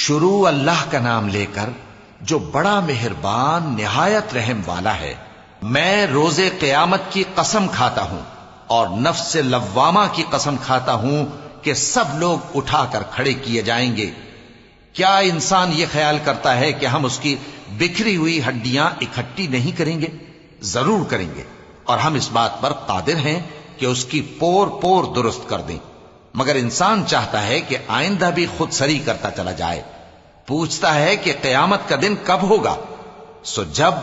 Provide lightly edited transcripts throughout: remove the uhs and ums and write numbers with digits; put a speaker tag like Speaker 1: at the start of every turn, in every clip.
Speaker 1: شروع اللہ کا نام لے کر جو بڑا مہربان نہایت رحم والا ہے۔ میں روز قیامت کی قسم کھاتا ہوں اور نفس لوامہ کی قسم کھاتا ہوں کہ سب لوگ اٹھا کر کھڑے کیے جائیں گے۔ کیا انسان یہ خیال کرتا ہے کہ ہم اس کی بکھری ہوئی ہڈیاں اکٹھی نہیں کریں گے؟ ضرور کریں گے، اور ہم اس بات پر قادر ہیں کہ اس کی پور پور درست کر دیں، مگر انسان چاہتا ہے کہ آئندہ بھی خود سری کرتا چلا جائے۔ پوچھتا ہے کہ قیامت کا دن کب ہوگا؟ سو جب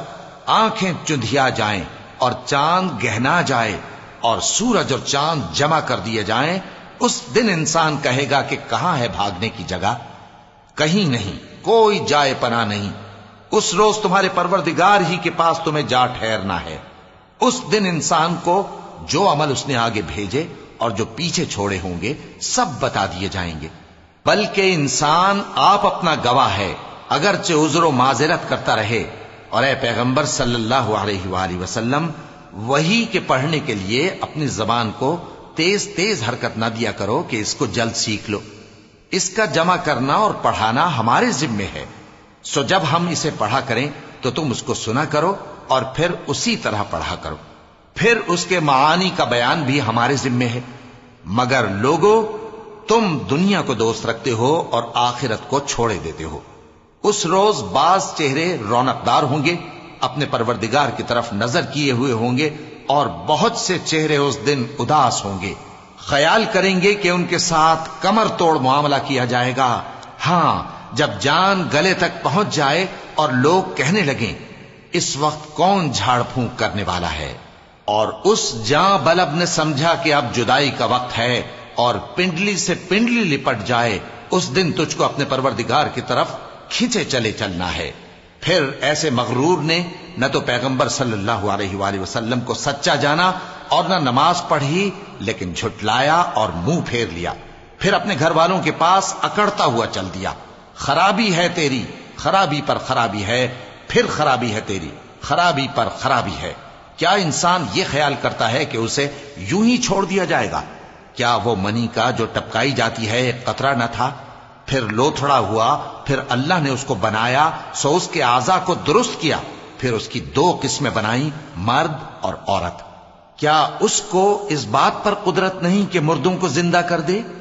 Speaker 1: آنکھیں چندھیا جائیں اور چاند گہنا جائے اور سورج اور چاند جمع کر دیے جائیں، اس دن انسان کہے گا کہ کہاں ہے بھاگنے کی جگہ؟ کہیں نہیں، کوئی جائے پناہ نہیں۔ اس روز تمہارے پروردگار ہی کے پاس تمہیں جا ٹھہرنا ہے۔ اس دن انسان کو جو عمل اس نے آگے بھیجے اور جو پیچھے چھوڑے ہوں گے سب بتا دیے جائیں گے۔ بلکہ انسان آپ اپنا گواہ ہے، اگرچہ عذر و معذرت کرتا رہے۔ اور اے پیغمبر صلی اللہ علیہ وآلہ وسلم، وحی کے پڑھنے کے لیے اپنی زبان کو تیز تیز حرکت نہ دیا کرو کہ اس کو جلد سیکھ لو۔ اس کا جمع کرنا اور پڑھانا ہمارے ذمے ہے۔ سو جب ہم اسے پڑھا کریں تو تم اس کو سنا کرو اور پھر اسی طرح پڑھا کرو۔ پھر اس کے معانی کا بیان بھی ہمارے ذمے ہے۔ مگر لوگو، تم دنیا کو دوست رکھتے ہو اور آخرت کو چھوڑے دیتے ہو۔ اس روز بعض چہرے رونقدار ہوں گے، اپنے پروردگار کی طرف نظر کیے ہوئے ہوں گے، اور بہت سے چہرے اس دن اداس ہوں گے، خیال کریں گے کہ ان کے ساتھ کمر توڑ معاملہ کیا جائے گا۔ ہاں، جب جان گلے تک پہنچ جائے اور لوگ کہنے لگیں اس وقت کون جھاڑ پھونک کرنے والا ہے، اور اس جاں بلب نے سمجھا کہ اب جدائی کا وقت ہے اور پنڈلی سے پنڈلی لپٹ جائے، اس دن تجھ کو اپنے پروردگار کی طرف کھینچے چلے چلنا ہے۔ پھر ایسے مغرور نے نہ تو پیغمبر صلی اللہ علیہ وآلہ وسلم کو سچا جانا اور نہ نماز پڑھی، لیکن جھٹلایا اور منہ پھیر لیا، پھر اپنے گھر والوں کے پاس اکڑتا ہوا چل دیا۔ خرابی ہے تیری، خرابی پر خرابی ہے، پھر خرابی ہے تیری، خرابی پر خرابی ہے۔ کیا انسان یہ خیال کرتا ہے کہ اسے یوں ہی چھوڑ دیا جائے گا؟ کیا وہ منی کا جو ٹپکائی جاتی ہے ایک قطرہ نہ تھا؟ پھر لوتھڑا ہوا، پھر اللہ نے اس کو بنایا، سو اس کے اعضاء کو درست کیا، پھر اس کی دو قسمیں بنائیں، مرد اور عورت۔ کیا اس کو اس بات پر قدرت نہیں کہ مردوں کو زندہ کر دے؟